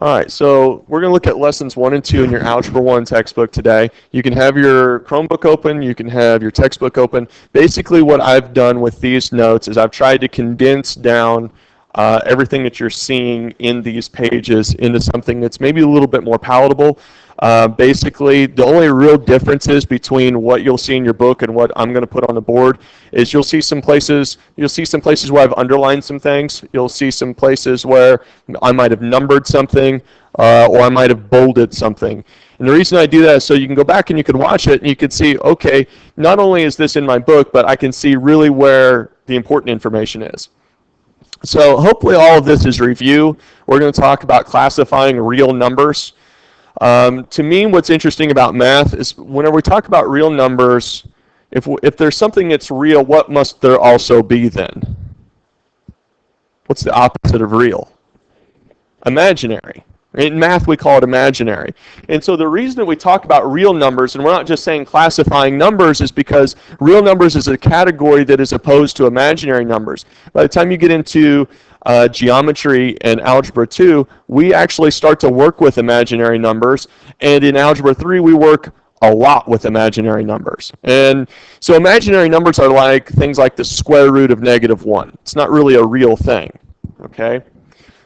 All right, so we're going to look at lessons 1 and 2 in your Algebra 1 textbook today. You can have your Chromebook open, you can have your textbook open. Basically what I've done with these notes is I've tried to condense down everything that you're seeing in these pages into something that's maybe a little bit more palatable. Basically, the only real differences between what you'll see in your book and what I'm going to put on the board is you'll see some places where I've underlined some things. You'll see some places where I might have numbered something or I might have bolded something. And the reason I do that is so you can go back and you can watch it and you can see, okay, not only is this in my book, but I can see really where the important information is. So hopefully all of this is review. We're going to talk about classifying real numbers. To me, what's interesting about math is whenever we talk about real numbers, if there's something that's real, what must there also be then? What's the opposite of real? Imaginary. In math, we call it imaginary. And so the reason that we talk about real numbers, and we're not just saying classifying numbers, is because real numbers is a category that is opposed to imaginary numbers. By the time you get into geometry and algebra 2, we actually start to work with imaginary numbers. And in algebra 3, we work a lot with imaginary numbers. And so imaginary numbers are like things like the square root of -1. It's not really a real thing. Okay?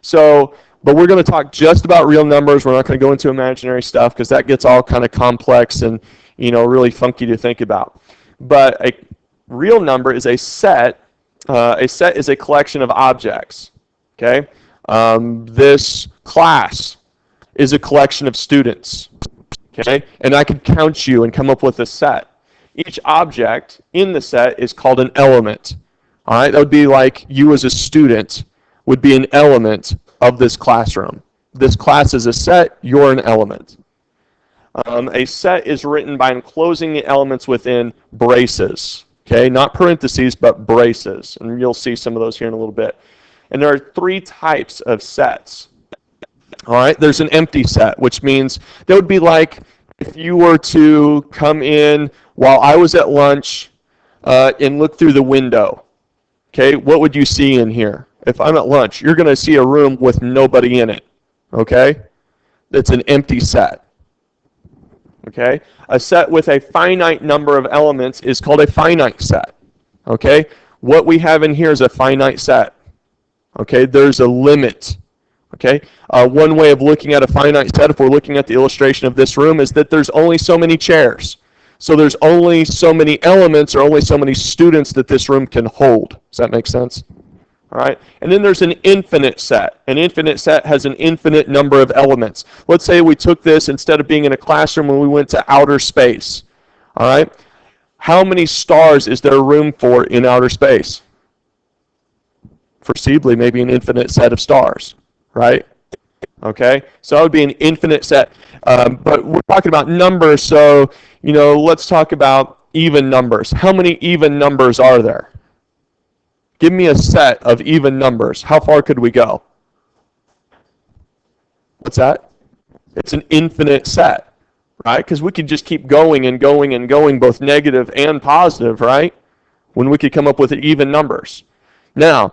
So, but we're going to talk just about real numbers. We're not going to go into imaginary stuff because that gets all kind of complex and, really funky to think about. But a real number is a set. A set is a collection of objects. Okay? This class is a collection of students. Okay? And I could count you and come up with a set. Each object in the set is called an element. All right? That would be like you as a student would be an element of this classroom. This class is a set, you're an element. A set is written by enclosing the elements within braces. Okay, not parentheses, but braces. And you'll see some of those here in a little bit. And there are 3 types of sets. All right, there's an empty set, which means that would be like if you were to come in while I was at lunch and look through the window. Okay, what would you see in here? If I'm at lunch, you're going to see a room with nobody in it, okay? It's an empty set, okay? A set with a finite number of elements is called a finite set, okay? What we have in here is a finite set, okay? There's a limit, okay? One way of looking at a finite set, if we're looking at the illustration of this room, is that there's only so many chairs. So there's only so many elements or only so many students that this room can hold. Does that make sense? All right, and then there's an infinite set. An infinite set has an infinite number of elements. Let's say we took this, instead of being in a classroom, and we went to outer space. All right, how many stars is there room for in outer space? Foreseeably, maybe an infinite set of stars, right? Okay, so that would be an infinite set. But we're talking about numbers, so, let's talk about even numbers. How many even numbers are there? Give me a set of even numbers. How far could we go? What's that? It's an infinite set, right? Because we could just keep going and going and going, both negative and positive, right? When we could come up with even numbers. Now,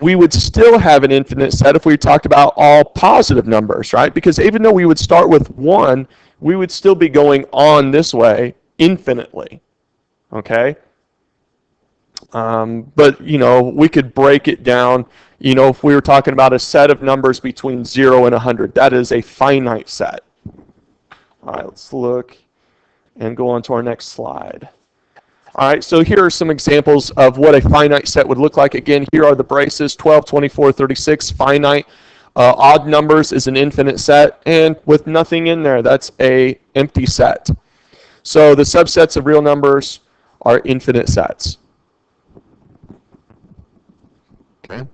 we would still have an infinite set if we talked about all positive numbers, right? Because even though we would start with 1, we would still be going on this way infinitely, okay? But, we could break it down, if we were talking about a set of numbers between 0 and 100. That is a finite set. All right, let's look and go on to our next slide. All right, so here are some examples of what a finite set would look like. Again, here are the braces, 12, 24, 36, finite. Odd numbers is an infinite set, and with nothing in there, that's a empty set. So the subsets of real numbers are infinite sets. Okay.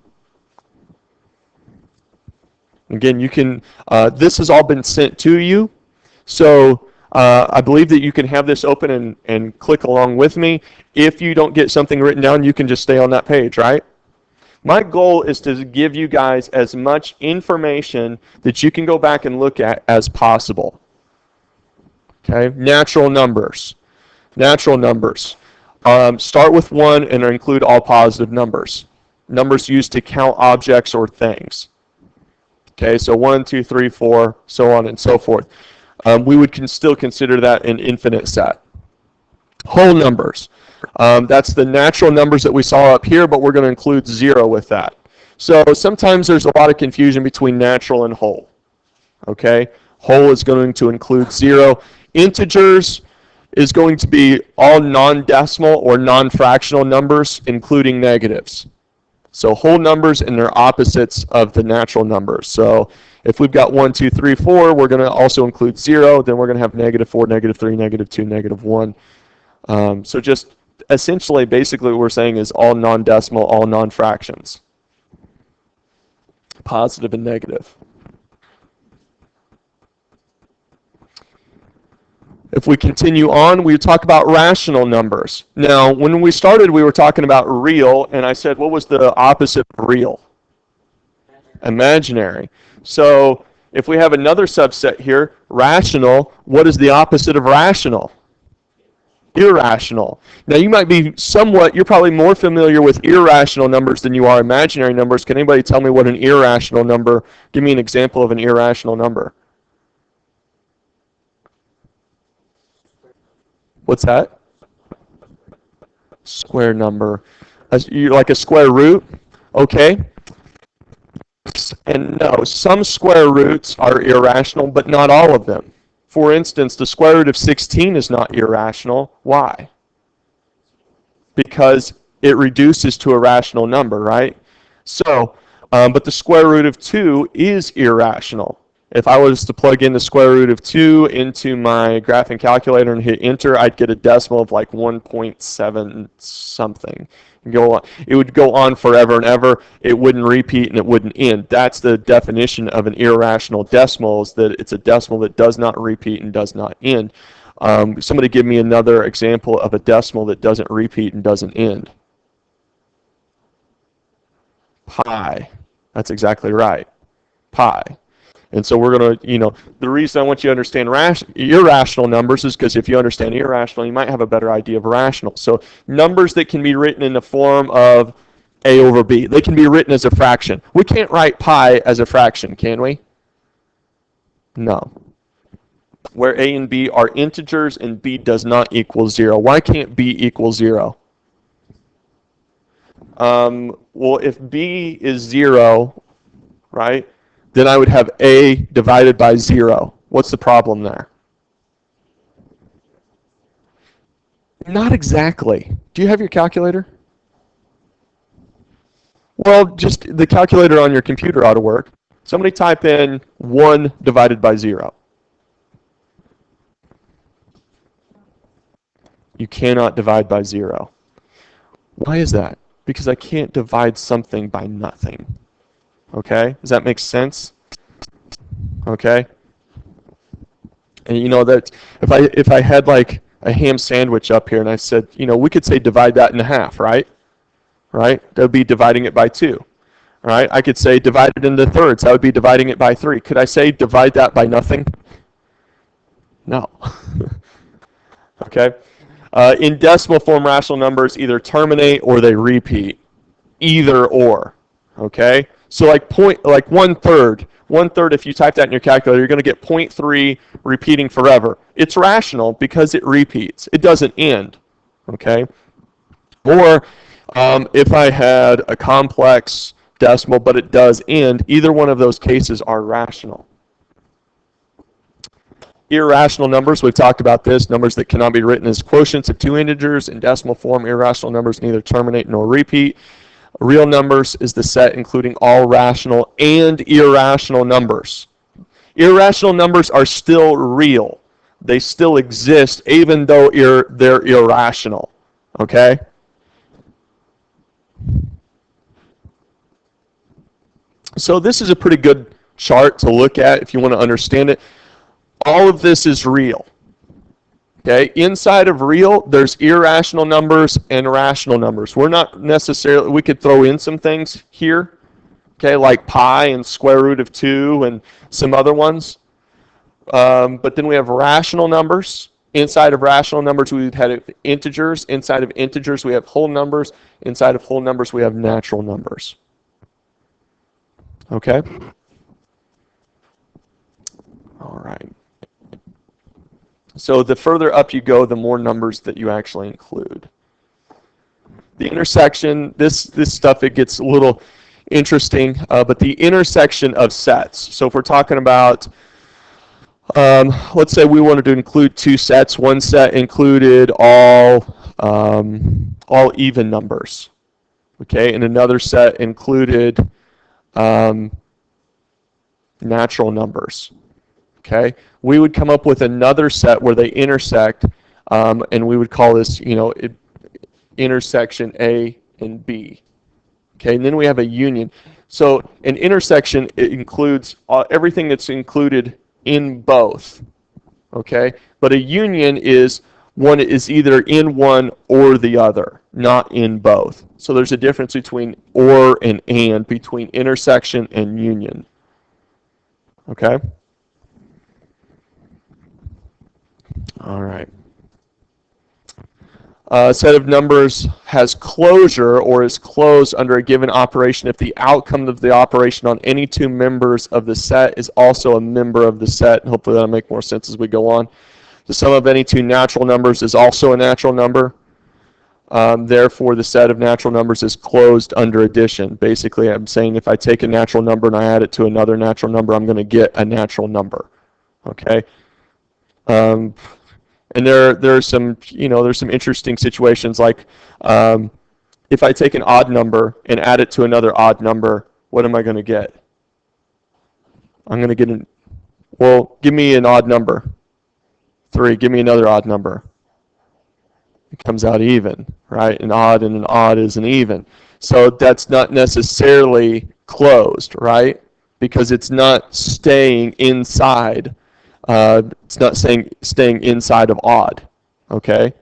Again, you can, this has all been sent to you, so I believe that you can have this open and click along with me. If you don't get something written down, you can just stay on that page, right? My goal is to give you guys as much information that you can go back and look at as possible. Okay, natural numbers. Natural numbers. Start with 1 and include all positive numbers. Numbers used to count objects or things. Okay, so 1, 2, 3, 4, so on and so forth. We would still consider that an infinite set. Whole numbers. That's the natural numbers that we saw up here, but we're going to include 0 with that. So sometimes there's a lot of confusion between natural and whole. Okay, whole is going to include 0. Integers is going to be all non-decimal or non-fractional numbers, including negatives. So whole numbers and their opposites of the natural numbers. So if we've got 1, 2, 3, 4, we're going to also include 0. Then we're going to have -4, -3, -2, -1. So just essentially, basically what we're saying is all non-decimal, all non-fractions. Positive and negative. If we continue on, we talk about rational numbers. Now, when we started, we were talking about real, and I said, what was the opposite of real? Imaginary. So if we have another subset here, rational, what is the opposite of rational? Irrational. Now, you might be you're probably more familiar with irrational numbers than you are imaginary numbers. Can anybody tell me what an irrational number, give me an example of an irrational number? What's that? Square number. Like a square root? Okay. And no, some square roots are irrational, but not all of them. For instance, the square root of 16 is not irrational. Why? Because it reduces to a rational number, right? So, but the square root of 2 is irrational. If I was to plug in the square root of 2 into my graphing calculator and hit enter, I'd get a decimal of like 1.7 something. It would go on forever and ever. It wouldn't repeat and it wouldn't end. That's the definition of an irrational decimal, is that it's a decimal that does not repeat and does not end. Somebody give me another example of a decimal that doesn't repeat and doesn't end. Pi. That's exactly right. Pi. And so we're going to, the reason I want you to understand irrational numbers is because if you understand irrational, you might have a better idea of rational. So numbers that can be written in the form of a over b. They can be written as a fraction. We can't write pi as a fraction, can we? No. Where a and b are integers and b does not equal 0. Why can't b equal 0? Well, if b is 0, right, then I would have a divided by 0. What's the problem there? Not exactly. Do you have your calculator? Well, just the calculator on your computer ought to work. Somebody type in 1 divided by 0. You cannot divide by 0. Why is that? Because I can't divide something by nothing. Okay? Does that make sense? Okay? And you know that if I had like a ham sandwich up here and I said, we could say divide that in half, right? Right? That would be dividing it by 2. All right? I could say divide it into thirds. That would be dividing it by 3. Could I say divide that by nothing? No. Okay? In decimal form, rational numbers either terminate or they repeat. Either or. Okay? So like 1/3. 1/3, if you type that in your calculator, you're going to get 0.3 repeating forever. It's rational because it repeats. It doesn't end. Okay? Or if I had a complex decimal but it does end, either one of those cases are rational. Irrational numbers, we've talked about this, numbers that cannot be written as quotients of two integers. In decimal form, irrational numbers neither terminate nor repeat. Real numbers is the set including all rational and irrational numbers. Irrational numbers are still real. They still exist even though they're irrational. Okay? So this is a pretty good chart to look at if you want to understand it. All of this is real. Okay, inside of real, there's irrational numbers and rational numbers. We're not necessarily, we could throw in some things here, okay, like pi and square root of 2 and some other ones. But then we have rational numbers. Inside of rational numbers, we've had integers. Inside of integers, we have whole numbers. Inside of whole numbers, we have natural numbers. Okay? So the further up you go, the more numbers that you actually include. The intersection, this stuff, it gets a little interesting, but the intersection of sets. So if we're talking about, let's say we wanted to include two sets. One set included all even numbers, okay, and another set included natural numbers, okay. We would come up with another set where they intersect, and we would call this, intersection A and B. Okay, and then we have a union. So an intersection, it includes everything that's included in both. Okay, but a union is one is either in one or the other, not in both. So there's a difference between or and, between intersection and union. Okay? All right. A set of numbers has closure or is closed under a given operation if the outcome of the operation on any two members of the set is also a member of the set. Hopefully that'll make more sense as we go on. The sum of any two natural numbers is also a natural number. Therefore, the set of natural numbers is closed under addition. Basically, I'm saying if I take a natural number and I add it to another natural number, I'm going to get a natural number. Okay? And there's some interesting situations like if I take an odd number and add it to another odd number, what am I going to get? I'm going to get well, give me an odd number. 3, give me another odd number. It comes out even, right? An odd and an odd is an even. So that's not necessarily closed, right? Because it's not staying inside. It's not staying inside of odd, okay?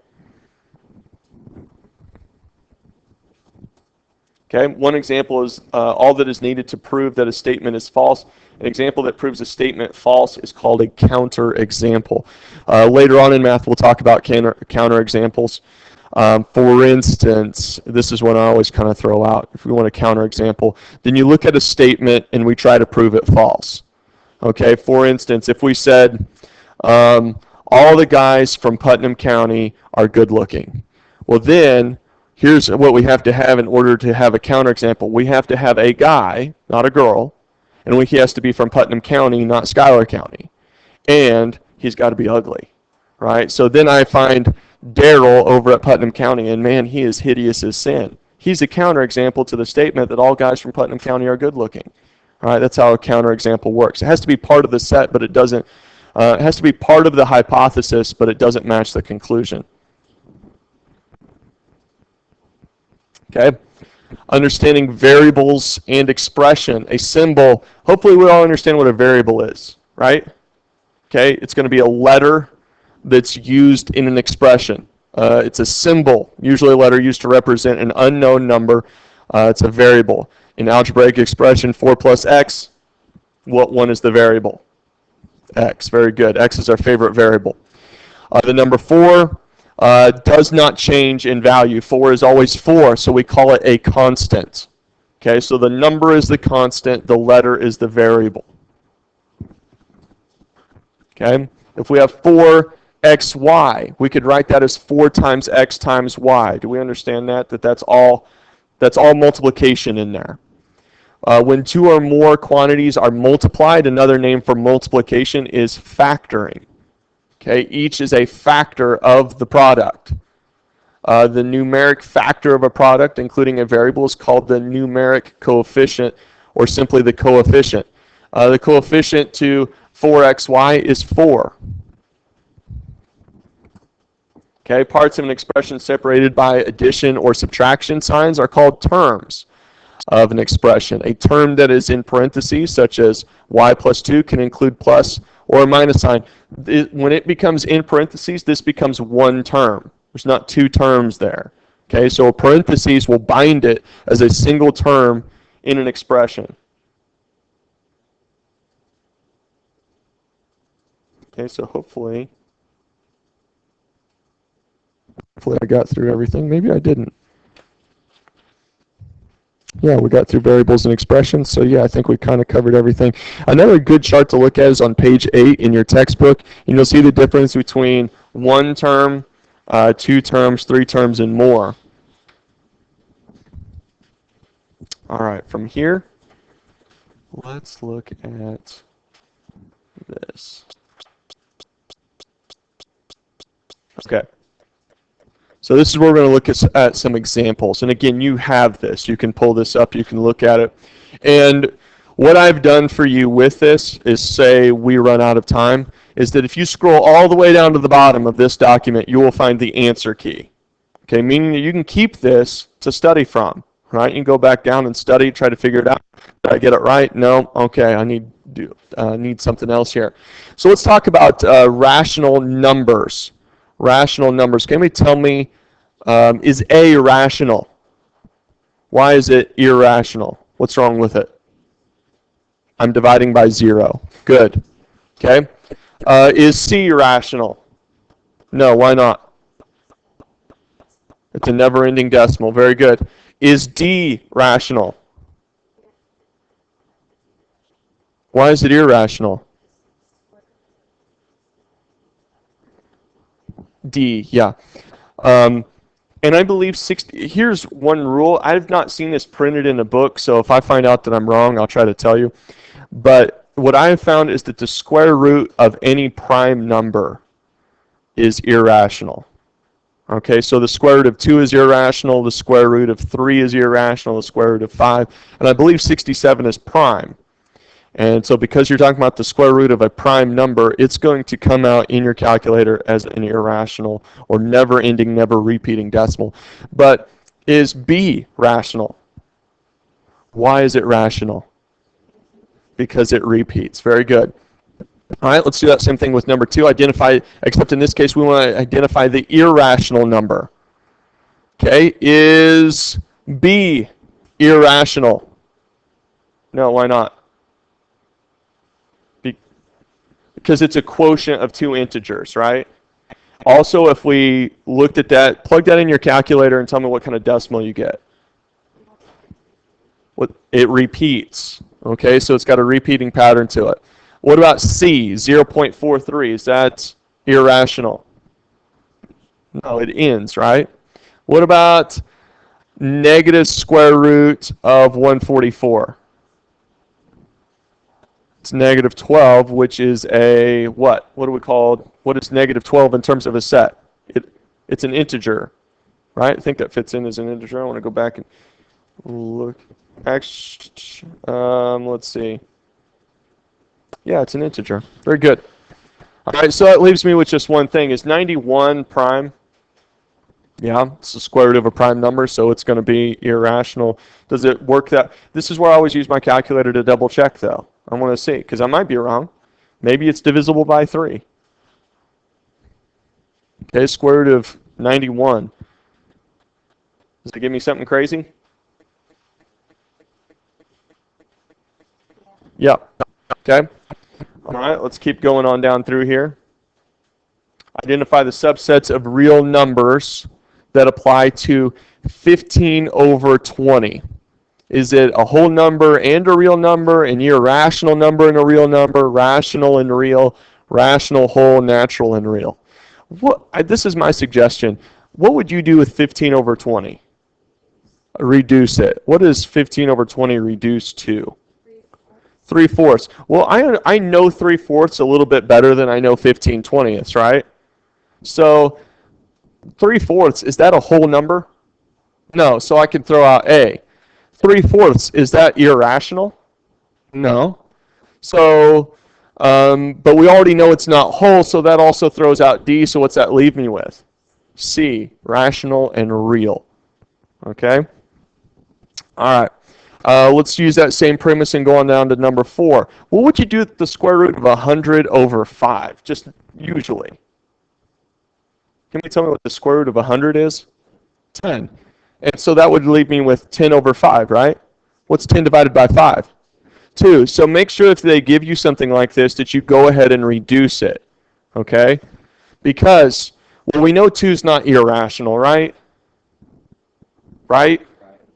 Okay, one example is all that is needed to prove that a statement is false. An example that proves a statement false is called a counterexample. Later on in math, we'll talk about counterexamples. For instance, this is one I always kind of throw out. If we want a counterexample, then you look at a statement and we try to prove it false. Okay, for instance, if we said all the guys from Putnam County are good looking. Well, then here's what we have to have in order to have a counterexample. We have to have a guy, not a girl, and he has to be from Putnam County, not Schuyler County. And he's got to be ugly, right? So then I find Daryl over at Putnam County, and man, he is hideous as sin. He's a counterexample to the statement that all guys from Putnam County are good looking. All right, that's how a counterexample works. It has to be part of the set, but it doesn't. It has to be part of the hypothesis, but it doesn't match the conclusion. Okay, understanding variables and expression. A symbol. Hopefully, we all understand what a variable is, right? Okay, it's going to be a letter that's used in an expression. It's a symbol, usually a letter used to represent an unknown number. It's a variable. In algebraic expression, 4 plus x, what one is the variable? X. Very good. X is our favorite variable. The number 4 does not change in value. 4 is always 4, so we call it a constant. Okay, so the number is the constant, the letter is the variable. Okay, if we have 4xy, we could write that as 4 times x times y. Do we understand that? That's all multiplication in there. When 2 or more quantities are multiplied, another name for multiplication is factoring. Okay, each is a factor of the product. The numeric factor of a product, including a variable, is called the numeric coefficient, or simply the coefficient. The coefficient to 4xy is 4. Okay, parts of an expression separated by addition or subtraction signs are called terms of an expression. A term that is in parentheses, such as y plus 2, can include plus or a minus sign. When it becomes in parentheses, this becomes one term. There's not two terms there. Okay, so a parentheses will bind it as a single term in an expression. Okay, so hopefully I got through everything. Maybe I didn't. Yeah, we got through variables and expressions, so yeah, I think we kind of covered everything. Another good chart to look at is on page 8 in your textbook, and you'll see the difference between one term, two terms, three terms, and more. All right, from here, let's look at this. Okay. So this is where we're going to look at some examples. And again, you have this. You can pull this up. You can look at it. And what I've done for you with this is say we run out of time, is that if you scroll all the way down to the bottom of this document, you will find the answer key. Okay, meaning that you can keep this to study from, right? You can go back down and study, try to figure it out. Did I get it right? No? Okay, I need something else here. So let's talk about rational numbers. Rational numbers. Can you tell me, is A rational? Why is it irrational? What's wrong with it? I'm dividing by 0. Good. Okay. Is C rational? No, why not? It's a never-ending decimal. Very good. Is D rational? Why is it irrational? D, yeah. And I believe 60, here's one rule. I've not seen this printed in a book, so if I find out that I'm wrong, I'll try to tell you. But what I have found is that the square root of any prime number is irrational. Okay, so the square root of 2 is irrational, the square root of 3 is irrational, the square root of 5, and I believe 67 is prime. And so because you're talking about the square root of a prime number, it's going to come out in your calculator as an irrational or never-ending, never-repeating decimal. But is B rational? Why is it rational? Because it repeats. Very good. All right, let's do that same thing with number 2. Identify, except in this case, we want to identify the irrational number. Okay, is B irrational? No, why not? Because it's a quotient of 2 integers, right? Also, if we looked at that, plug that in your calculator and tell me what kind of decimal you get. It repeats. Okay, so it's got a repeating pattern to it. What about C, 0.43? Is that irrational? No, it ends, right? What about negative square root of 144? It's negative 12, which is a what? What do we call, what is negative 12 in terms of a set? It's an integer, right? I think that fits in as an integer. I want to go back and look. Actually, let's see. Yeah, it's an integer. Very good. All right, so that leaves me with just one thing. Is 91 prime? Yeah, it's the square root of a prime number, so it's going to be irrational. Does it work that? This is where I always use my calculator to double check, though. I want to see, because I might be wrong. Maybe it's divisible by 3. Okay, square root of 91. Does it give me something crazy? Yep. Okay. All right, let's keep going on down through here. Identify the subsets of real numbers that apply to 15 over 20. Is it a whole number and a real number, an irrational number and a real number, rational and real, rational, whole, natural, and real? This is my suggestion. What would you do with 15 over 20? Reduce it. What is 15 over 20 reduced to? 3/4. Well, I know 3/4 a little bit better than I know 15/20, right? So 3/4, is that a whole number? No, so I can throw out A. 3/4, is that irrational? No. So, but we already know it's not whole, so that also throws out D, so what's that leave me with? C, rational and real. Okay? All right. Let's use that same premise and go on down to number 4. What would you do with the square root of 100 over 5, just usually? Can you tell me what the square root of 100 is? 10. And so that would leave me with 10 over 5, right? What's 10 divided by 5? 2. So make sure if they give you something like this that you go ahead and reduce it, okay? Because, well, we know 2 is not irrational, right? Right?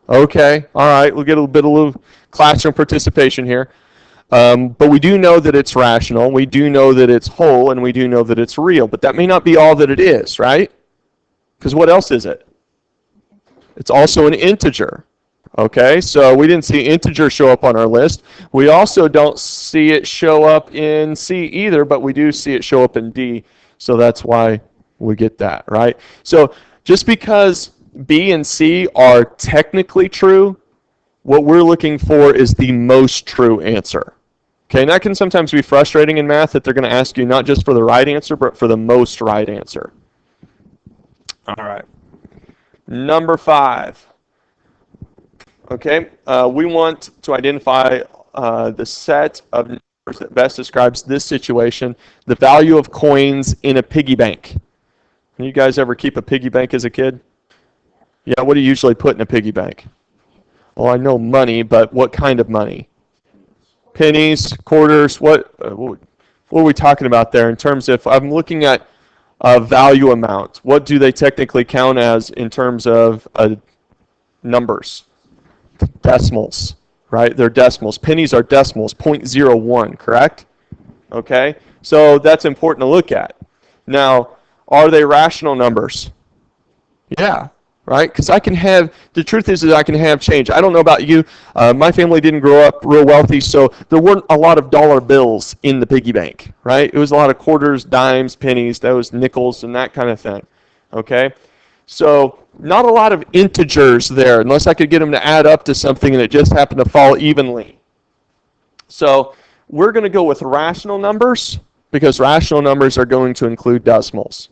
Okay, all right, we'll get a little classroom participation here. But we do know that it's rational, we do know that it's whole, and we do know that it's real. But that may not be all that it is, right? Because what else is it? It's also an integer. Okay, so we didn't see integer show up on our list. We also don't see it show up in C either, but we do see it show up in D. So that's why we get that, right? So just because B and C are technically true, what we're looking for is the most true answer. Okay, and that can sometimes be frustrating in math that they're going to ask you not just for the right answer, but for the most right answer. All right. Number 5. Okay, we want to identify the set of numbers that best describes this situation, the value of coins in a piggy bank. You guys ever keep a piggy bank as a kid? Yeah, what do you usually put in a piggy bank? Well, I know money, but what kind of money? Pennies, quarters, what are we talking about there in terms of, I'm looking at a value amount. What do they technically count as in terms of numbers? Decimals, right? They're decimals. Pennies are decimals, 0.01, correct? Okay, so that's important to look at. Now, are they rational numbers? Yeah, right? Because I can have, the truth is that I can have change. I don't know about you. My family didn't grow up real wealthy, so there weren't a lot of dollar bills in the piggy bank, right? It was a lot of quarters, dimes, pennies, those nickels, and that kind of thing, okay? So not a lot of integers there, unless I could get them to add up to something and it just happened to fall evenly. So we're going to go with rational numbers because rational numbers are going to include decimals,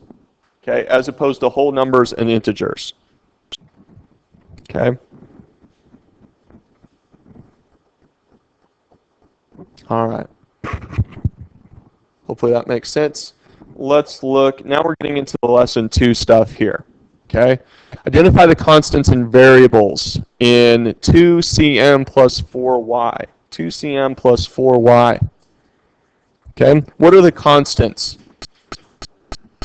okay, as opposed to whole numbers and integers. Okay. All right. Hopefully that makes sense. Let's look. Now we're getting into the lesson 2 stuff here. Okay. Identify the constants and variables in 2cm plus 4y. 2cm plus 4y. Okay. What are the constants?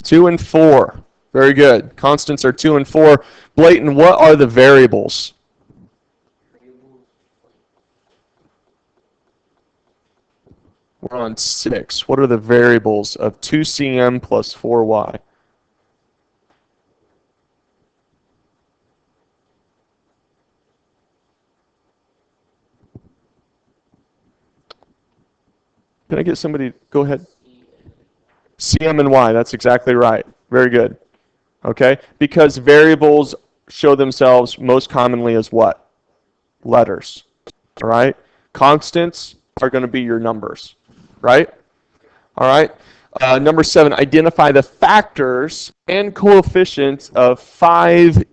2 and 4. Very good. Constants are 2 and 4. Blayton, what are the variables? We're on 6. What are the variables of 2cm plus 4y? Can I get somebody, go ahead. Cm and y, that's exactly right. Very good. Okay, because variables show themselves most commonly as what? Letters. All right? Constants are going to be your numbers. Right? All right? Number 7, identify the factors and coefficients of 5ER.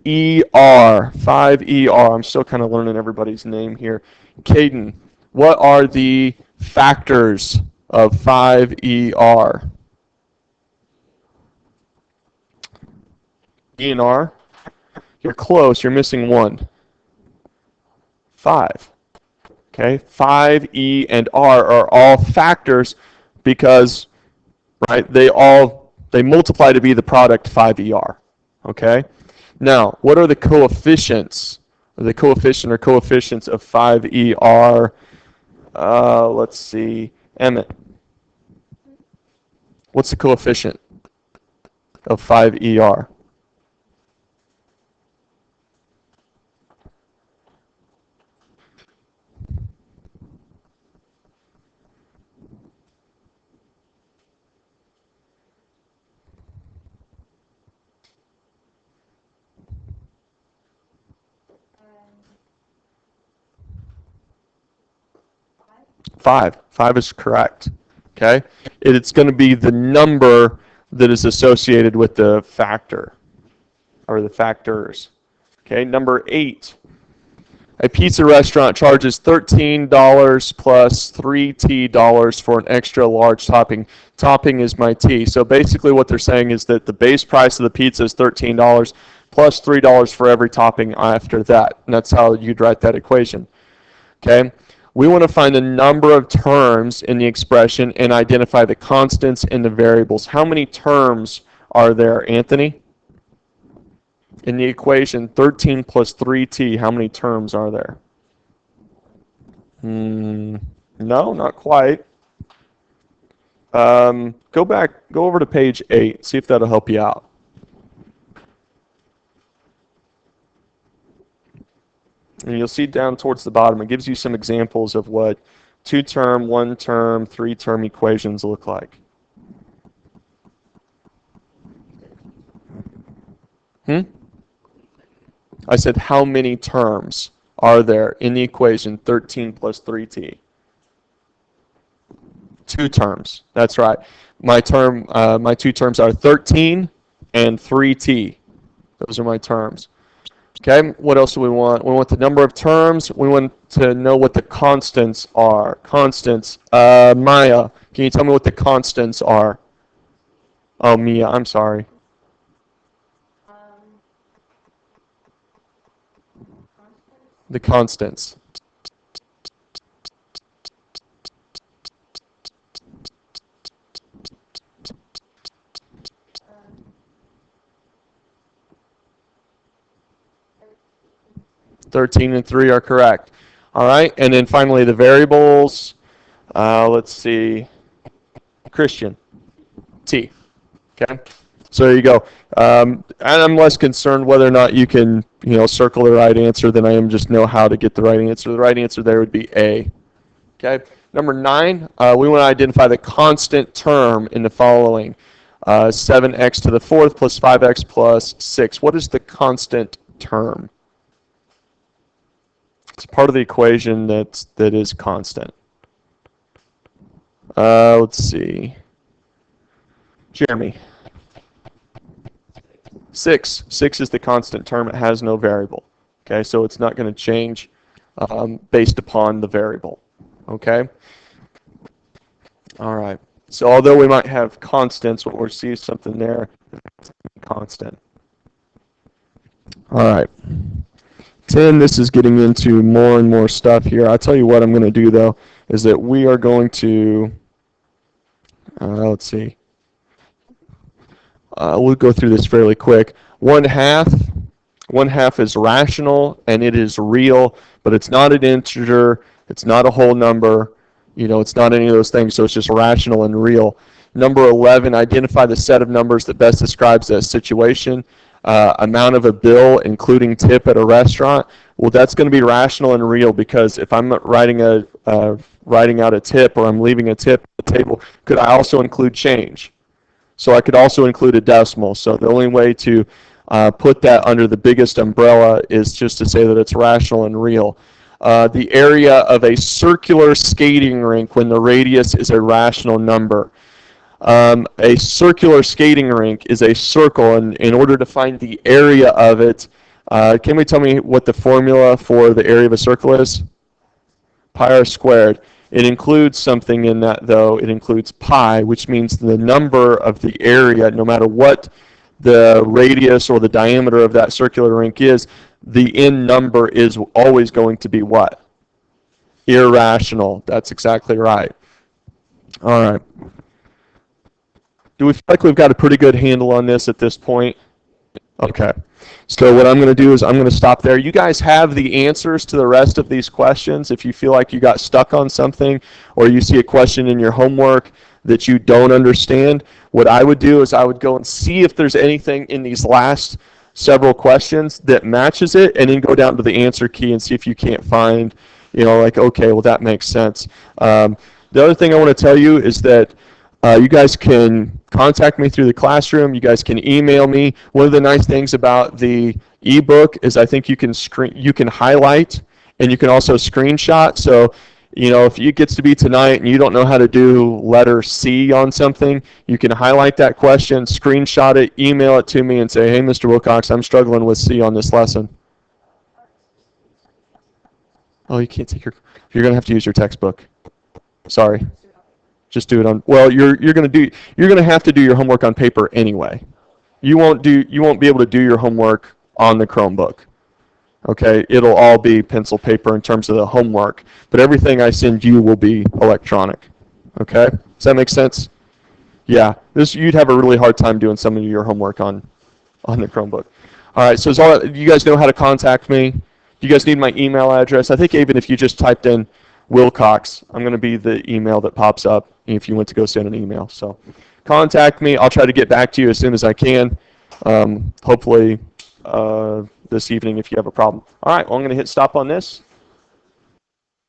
5ER. I'm still kind of learning everybody's name here. Caden, what are the factors of 5ER? E and R? You're close. You're missing 1. 5. Okay? 5, E, and R are all factors because, right, they multiply to be the product 5ER. Okay? Now, what are the coefficients? The coefficient or coefficients of 5ER? Let's see. Emmett. What's the coefficient of 5ER? Five. 5 is correct. Okay? It's going to be the number that is associated with the factor or the factors. Okay, number 8. A pizza restaurant charges $13 plus $3 for an extra large topping. Topping is my T. So basically what they're saying is that the base price of the pizza is $13 plus $3 for every topping after that. And that's how you'd write that equation. Okay? We want to find the number of terms in the expression and identify the constants and the variables. How many terms are there, Anthony? In the equation, 13 plus 3t, how many terms are there? No, not quite. Go over to page 8, see if that'll help you out. And you'll see down towards the bottom, it gives you some examples of what 2-term, 1-term, 3-term equations look like. I said, how many terms are there in the equation 13 plus 3t? 2 terms. That's right. My 2 terms are 13 and 3t. Those are my terms. Okay, what else do we want? We want the number of terms. We want to know what the constants are. Constants. Maya, can you tell me what the constants are? Oh, Mia, I'm sorry. The constants. Thirteen and 3 are correct. All right, and then finally the variables. Let's see. Christian. T. Okay. So there you go. And I'm less concerned whether or not you can, circle the right answer than I am just know how to get the right answer. The right answer there would be A. Okay. Number 9, we want to identify the constant term in the following. 7x to the 4th plus 5x plus 6. What is the constant term? It's part of the equation that is constant. Let's see. Jeremy. 6. 6 is the constant term. It has no variable. Okay, so it's not going to change based upon the variable. Okay? All right. So although we might have constants, what we'll see is something there constant. All right. 10, this is getting into more and more stuff here. I'll tell you what I'm going to do, though, is that we are going to, let's see. We'll go through this fairly quick. 1/2 is rational, and it is real, but it's not an integer. It's not a whole number. It's not any of those things, so it's just rational and real. Number 11, identify the set of numbers that best describes that situation. Amount of a bill, including tip at a restaurant. Well, that's going to be rational and real because if I'm writing out a tip or I'm leaving a tip at the table, could I also include change? So I could also include a decimal. So the only way to put that under the biggest umbrella is just to say that it's rational and real. The area of a circular skating rink when the radius is a rational number. A circular skating rink is a circle, and in order to find the area of it, can we tell me what the formula for the area of a circle is? Pi r squared. It includes something in that, though. It includes pi, which means the number of the area, no matter what the radius or the diameter of that circular rink is, the n number is always going to be what? Irrational. That's exactly right. All right. Do we feel like we've got a pretty good handle on this at this point? Okay. So what I'm going to do is I'm going to stop there. You guys have the answers to the rest of these questions. If you feel like you got stuck on something or you see a question in your homework that you don't understand, what I would do is I would go and see if there's anything in these last several questions that matches it, and then go down to the answer key and see if you can't find, like, okay, well, that makes sense. The other thing I want to tell you is that you guys can contact me through the classroom. You guys can email me. One of the nice things about the ebook is I think you can highlight and you can also screenshot. So, if it gets to be tonight and you don't know how to do letter C on something, you can highlight that question, screenshot it, email it to me, and say, hey, Mr. Wilcox, I'm struggling with C on this lesson. Oh, you can't take you're going to have to use your textbook. Sorry. Just do it on. Well, you're going to have to do your homework on paper anyway. You won't be able to do your homework on the Chromebook. Okay, it'll all be pencil paper in terms of the homework, but everything I send you will be electronic. Okay, does that make sense? Yeah, you'd have a really hard time doing some of your homework on the Chromebook. All right, so you guys know how to contact me. You guys need my email address. I think even if you just typed in Wilcox, I'm going to be the email that pops up if you want to go send an email. So contact me. I'll try to get back to you as soon as I can. Hopefully this evening if you have a problem. All right, well, I'm going to hit stop on this.